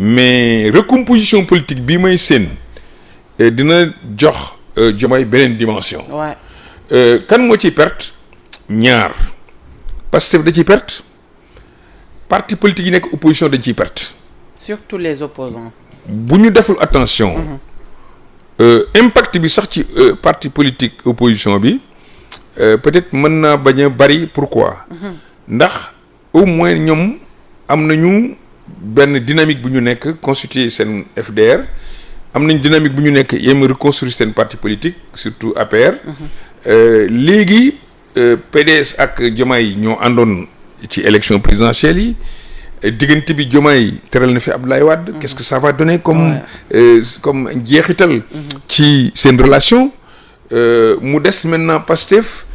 mais recomposition politique bii may seen dina jox Diomaye beneen dimension. kan moo ciy perte ñaar Pastef da ciy perte parti politique yi nekk opposition dañ ciy perte. surtout les opposants. bu ñu deful attention. impact bi sax ci parti politique opposition bi peut-être mën naa bañ a bari. Pourquoi. ndax au moins ñoom am nañu benn dynamique bu ñu nekk constituer seen FDR am nañ dynamique bu ñu nekk yéem reconstruire seen parti politique surtout APR. léegi PDS ak Diomaye ñoo àndoon ci élection présidentielle yi diggante bi Diomaye teral na fi Abdoulaye Wade. Qu'est-ce que ça va donner comme jeexital. ci seen relation. mu des maintenant Pastef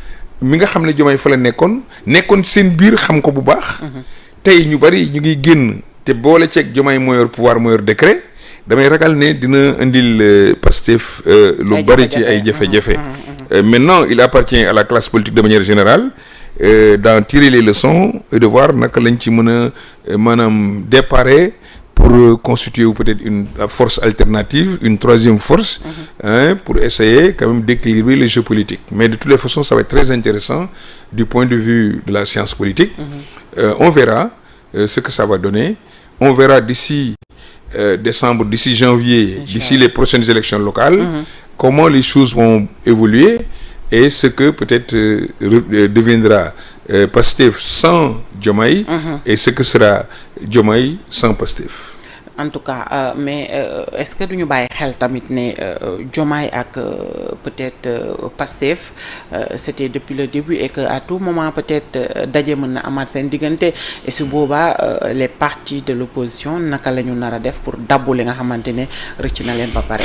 mi nga xam ne Diomaye fa la nekkoon seen biir xam ko bu baax. tey ñu bari ñu ngi génn te boole ceeg Diomaye moo yor pouvoir moo yor décret damay ragal ne dina indil Pastef lu bari ci ay jafe-jafe. Maintenant il appartient à la classe politique de manière générale d'en tirer les leçons et de voir naka lañ ci mën a maanaam déparer pour constituer peut-être une force alternative une troisième force. Pour essayer quand même d'équilibrer les jeux politiques. Mais de toutes les façons ça va être très intéressant du point de vue de la science politique. On verra ce que ça va donner. On verra d'ici décembre, d'ici janvier, d'ici les prochaines élections locales, comment les choses vont évoluer et ce que peut-être deviendra Pastef sans Diomaye et ce que sera Diomaye sans Pastef. En tout cas mais est-ce que duñu bàyyi xel tamit ne Diomaye ak peut-être Pastef c'était depuis le début et que à tout moment peut-être daje mën na amaat seen diggante et su boobaa les partis de l'opposition naka la ñu nar a def pour dabbu li nga xamante ne rëcc na leen ba pare.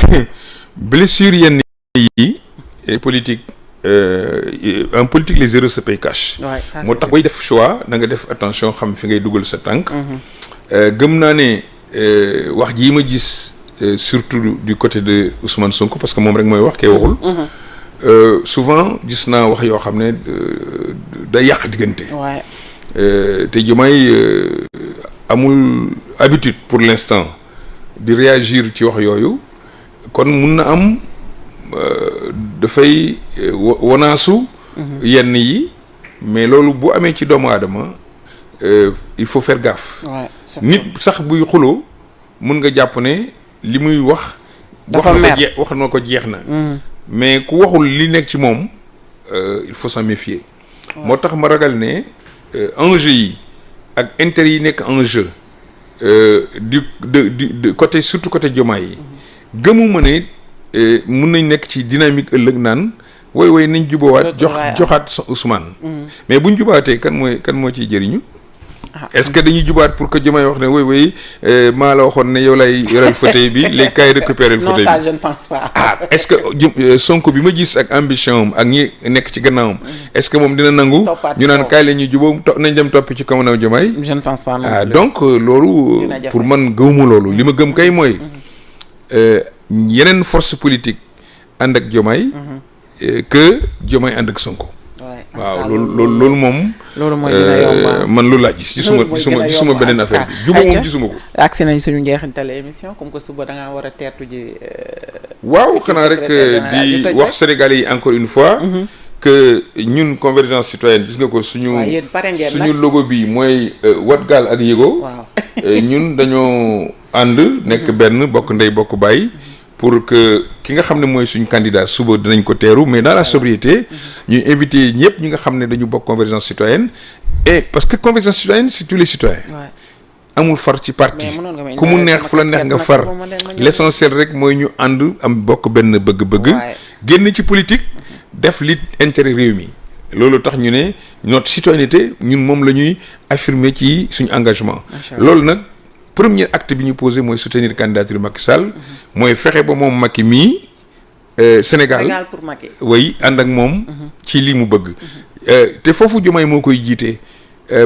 blessure yenn yi politique en politique les erreurs se payent cash. moo tax booy def choix da nga def attention xam fi ngay dugal sa tànk. gëm naa ne wax jii ma gis surtout du côté de Ousmane Sonko parce que moom rek mooy wax kay waxul. Souvent gis naa wax yoo xam ne day yàq diggante. te Diomaye amul habitude pour l'instant di réagir ci wax yooyu kon mun na am dafay wanaasu yenn yi mais loolu bu amee ci doomu aadama il faut faire gaffe. nit sax buy xuloo mun nga jàpp ne li muy wax wax na ko jeex na. mais ku waxul li nekk ci moom il faut s'en méfier. moo tax ma ragal ne enjeu yi ak intérêt yi nekk enjeu du côté surtout côté Diomaye yi gëmuma ne mun nañ nekk ci dynamique ëllëg naan woy nañ jubawaat joxaat Ousmane. mais buñ jubaatee kan moo ciy jëriñu. est-ce que dañuy jubaat pour que Diomaye wax ne woy maa la waxoon ne yow lay yoral fauteuil bi léegi kaay récupérer le fauteuil bi. non ça je ne pense pas. est-ce que Sonko bi ma gis ak ambition am ak ñi nekk ci gannaawam. est-ce que moom dina nangu. ñu naan kaay la ñuy jubóo nañ dem toppi ci kaw Diomaye. je ne pense pas. donc loolu. pour man gëwuma loolu li ma gëm kay mooy. yeneen force politique ànd ak Diomaye. que Diomaye ànd ak Sonko. waaw loolu moom. loolu mooy dina yomb man loolu laa gis. gisuma beneen affaire bi juba moom gisuma ko. agsi nañ suñu njeexintal émission comme que suba da ngaa war a teertu ji. waaw xanaa rek di wax Sénégalais yi encore une fois. que ñun convergence citoyenne gis nga ko suñu logo bi mooy wat gaal ak yëgo. ñun dañoo ànd nekk benn bokk ndey bokk baay. pour que ki nga xam ne mooy suñu candidat suba dinañ ko teeru mais dans la sobriété ñuy invité ñëpp ñi nga xam ne dañu bokk convergence citoyenne et parce que convergence citoyenne c'est tous les citoyens amul far ci parti ku mu neex fu la neex nga far l'essentiel rek mooy ñu ànd am bokk benn bëgg-bëgg génn ci politique def li intérêt réew mi loolu tax ñu ne notre citoyenneté ñun moom la ñuy affirmer ci suñu engagement loolu nag premier acte bi ñu posé mooy soutenir candidature Macky Sall mooy fexe ba moom Macky mii Sénégal pour Macky way ànd ak moom ci li mu bëgg te foofu Diomaye moo koy jiite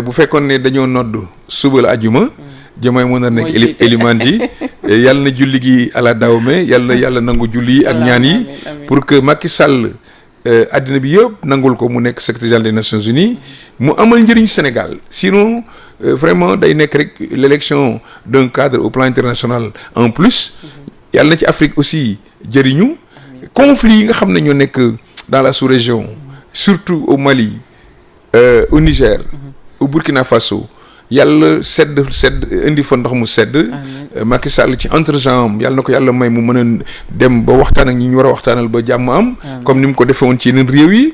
bu fekkoon ne dañoo nodd suba la ajuma Diomaye moo na nekk élimaan ji yàlla na julli gi ala dawme yàlla nangu julli yi ak ñaan yi pour que Macky Sall àddina bi yëpp nangul ko mu nekk secrétaire général des Nations Unies mu amal njëriñ Sénégal sinon vraiment day nekk rek l'élection d'un cadre au plan international en plus yàlla na ci Afrique aussi jëriñu conflit yi nga xam ne ñoo nekk dans la sous-région surtout au Mali au Niger au Burkina Faso yàlla sedd indi fa ndox mu sedd Macky Sall ci entre-gens yàlla na ko yàlla may mu mën a dem ba waxtaan ak ñi ñu war a waxtaanal ba jàmm am comme ni mu ko defee woon ci yeneen réew yi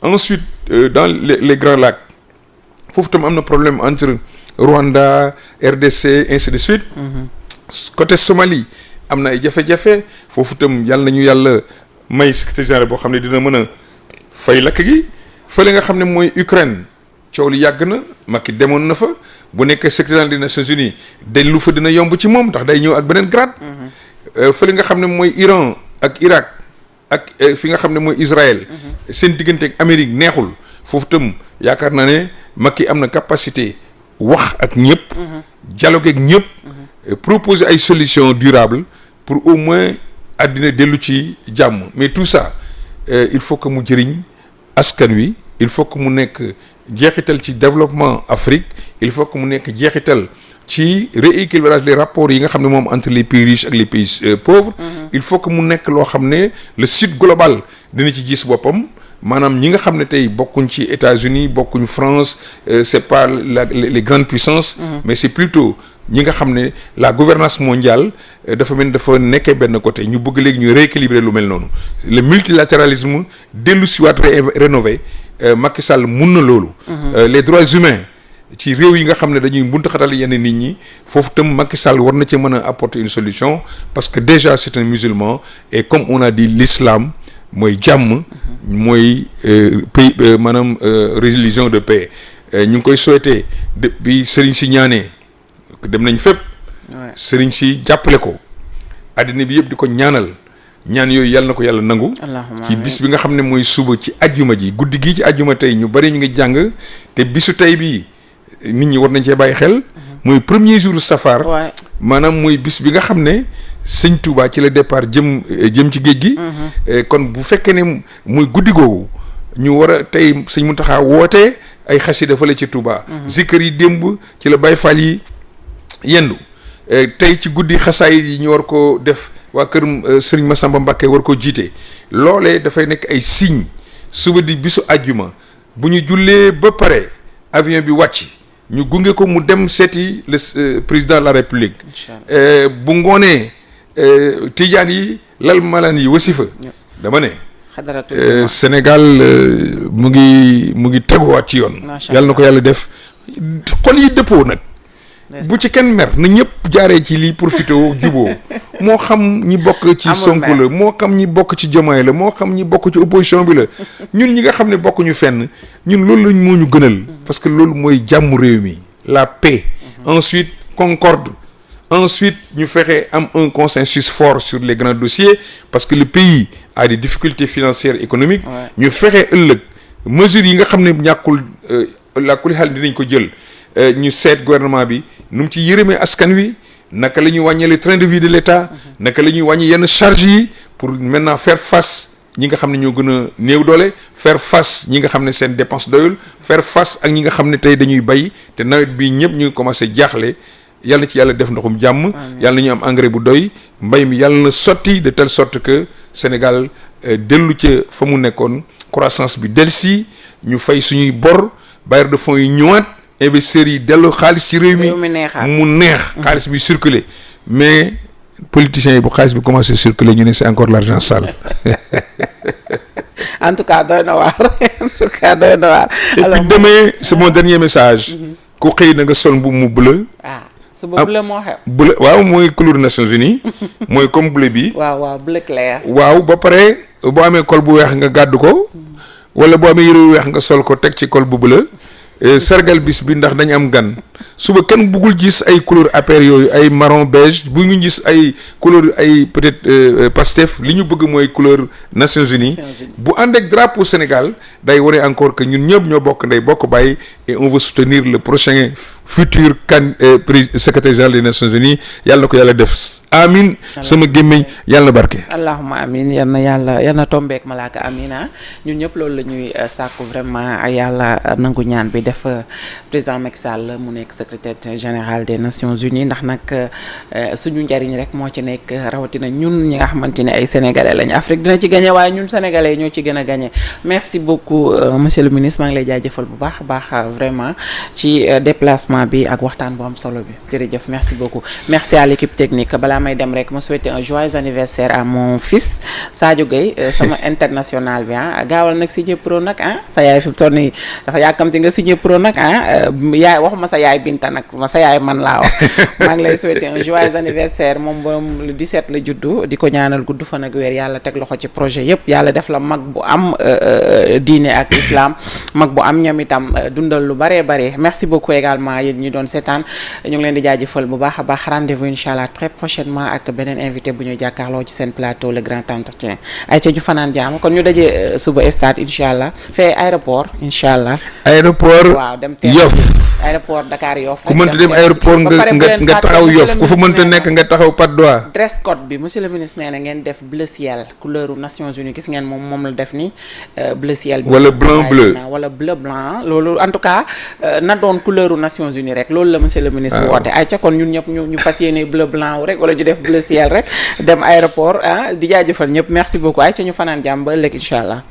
ensuite dans les grands lacs foofu tam am na problème entre Rwanda RDC ainsi de suite côté Somalie am na ay jafe-jafe foofu tam yàlla nañu yàlla may secrétaire général boo xam ne dina mën a fay lakk gi fële nga xam ne mooy Ukraine coow li yàgg na Macky demoon na fa bu nekkee secrétaire général des Nations Unies dellu fa dina yomb ci moom ndax day ñëw ak beneen grade fële nga xam ne mooy Iran ak Irak ak fi nga xam ne mooy Israël seen diggante ak Amérique neexul foofu tam yaakaar naa ne Macky am na capacité wax ak ñëpp dialogue ak ñëpp proposer ay solutions durables pour au moins àddina dellu ci jàmm mais tout ça il faut que mu jëriñ askan wi il faut que mu nekk jeexital ci développement Afrique il faut que mu nekk jeexital ci rééquilibrage les rapports yi nga xam ne moom entre les pays riches ak les pays pauvres il faut que mu nekk loo xam ne le sud global dina ci gis boppam maanaam ñi nga xam ne tey bokkuñ ci États-Unis bokkuñ France c'est pas les grandes puissances mais c'est plutôt ñi nga xam ne la gouvernance mondiale dafa mel ni dafa nekkee benn côté ñu bëgg léegi ñu rééquilibrer lu mel noonu le multilatéralisme dellu siwaat rénové Macky Sall mun na loolu les droits humains ci réew yi nga xam ne dañuy buntu xatal yenn nit ñi foofu tam Macky Sall war na ci mën a apporter une solution parce que déjà c'est un musulman et comme on a dit l'islam mooy jàmm mooy pays maanaam religion de paix ñu ngi koy souhaiter bi sëriñ si ñaanee dem nañ fépp sëriñ si jàppale ko àddina bi yëpp di ko ñaanal ñaan yooyu yàlla na ko yàlla nangu ci bis bi nga xam ne mooy suba ci ajjuma ji guddi gii ci ajjuma tey ñu bari ñu ngi jàng te bisu tey bii nit ñi war nañ cee bàyyi xel mooy premier jour safar maanaam mooy bis bi nga xam ne sëñ Touba ci la départ jëm ci géej gi kon bu fekkee ne muy guddi googu ñu war a tey sëñ Mountakha woote ay xasida fële ci Touba zikkër yi démb ci la Baye Fall yi yendu tey ci guddi xasaay yi ñu war ko def waa kër Serigne Massamba Mbacké war ko jiite loolee dafay nekk ay signe suba di bisu àjjuma bu ñu jullee ba pare avion bi wàcc ñu gunge ko mu dem seeti le président de la République bu ngoonee tijaan yi lal malaan yi wasifa dama ne Sénégal mu ngi teguwaat ci yoon yàlla na ko yàlla def xol yi dëppoo nag bu ci kenn mer na ñëpp jaaree ci lii profité juboo moo xam ñi bokk ci Sonko la moo xam ñi bokk ci Diomaye la moo xam ñi bokk ci opposition bi la ñun ñi nga xam ne bokkuñu fenn ñun loolu lañ moo ñu gënal parce que loolu mooy jàmm réew mi la paix ensuite concorde ensuite ñu fexe am un consensus fort sur les grands dossiers parce que le pays a des difficultés financières économiques ñu fexe ëllëg mesures yi nga xam ne ñàkkul la kuli xaal dinañ ko jël ñu seet gouvernement bi nu mu ci yërëmee askan wi naka la ñuy wàññee le train de vie de l'État naka la ñuy wàññi yenn charges yi pour maintenant faire face ñi nga xam ne ñoo gën a néew doole faire face ñi nga xam ne seen dépense doyul faire face ak ñi nga xam ne tey dañuy bay te nawet bii ñëpp ñu ngi commencé jaaxle yàlla ci yàlla def ndoxum jàmm yàlla na ñu am engrais bu doy mbay mi yàlla na sotti de telle sorte que Sénégal dellu ca fa mu nekkoon croissance bi delsi ñu fay suñuy bor bailleurs de fonds yi ñëwaat investisseurs yi dellu xaalis ci réew mi mu neex xaalis bi circuler mais politiciens yi bu xaalis bi commencé circuler ñu ne c'est encore l'argent sale en tout cas doy na waar et puis demain c'est mon dernier message ku xëy na nga sol mbubb mu bleu suba bleu moo xew bleu waaw mooy couleur Nations Unies mooy comme bleu bi waaw bleu clair waaw ba pare boo amee col bu weex nga gàddu ko wala boo amee yëre bu weex nga sol ko teg ci col bu bleu sargal bis bi ndax dañ am gan suba kenn bëggul gis ay couleur APR yooyu ay marron beige bu ñu gis ay couleur ay peut-être Pastef li ñu bëgg mooy couleur Nations Unies bu ànd ak drapeau Sénégal day wane encore que ñun ñëpp ñoo bokk ndey bokk bàyyi et on veut soutenir le prochain futur secrétaire général des Nations Unies yàlla na ko yàlla def amin sama gémmiñ yàlla na barke allahumma amin yal na tombeek malaaka amina ñun ñëpp loolu la ñuy sàkku vraiment yàlla nangu ñaan bi def président Macky Sall mu nekk secrétaire général des Nations Unies ndax nag suñu njariñ rek moo ci nekk rawatina ñun ñi nga xamante ne ay sénégalais lañ Afrique dina ci gagné waaye ñun sénégalais ñoo ci gën a gagné merci beaucoup monsieur le ministre maa ngi lay jaajëfal bu baax a baax vraiment ci déplacement bi ak waxtaan bu am solo bi jërëjëf merci beaucoup merci à l'équipe technique balaa may dem rek ma souhaiter un joyeux anniversaire à mon fils Sadio Gueye sama international bi gaawal nag signé pro nag sa yaay fi mu toll nii dafa yàkkamti nga signé pro nag yaay waxuma sa yaay Binta nag sa yaay man laa wax maa ngi lay souhaiter un joyeux anniversaire moom borom le 17 la juddu di ko ñaanal gudd fan ak weer yàlla teg loxo ci projet yëpp yàlla def la mag bu am diine ak islam mag bu am ñam itam dundal lu bare bare merci beaucoup également yéen ñi doon seetaan ñu ngi leen di jaajëfal bu baax a baax rendez-vous inchallah très prochainement ak beneen invité bu ñuy jàkkaarloo ci seen plateau le grand entretien ay ca ñu fanaan jaam kon ñu dajee suba stade inchallah fee aéroport inchallah aéroport waaw dem Yoff aéroport Dakar Yoff ku mënta dem aéroport nga taxaw Yoff ku fa mënta nekk nga taxaw Patte d'Oie dress code bi monsieur le ministre nee na ngeen def bleu ciel couleur Nations Unies gis ngeen moom la def ni bleu ciel bi wala blanc bleu wala bleu blanc loolu en tout cas na doon couleur Nations Unies rek loolu la monsieur le ministre woote ay ca kon ñun ñëpp ñu fas yéene bleu blanc rek wala ñu def bleu ciel rek dem aéroport di jaajëfal ñëpp merci beaucoup ay ca ñu fanaan jàmm ba ëllëg incha allah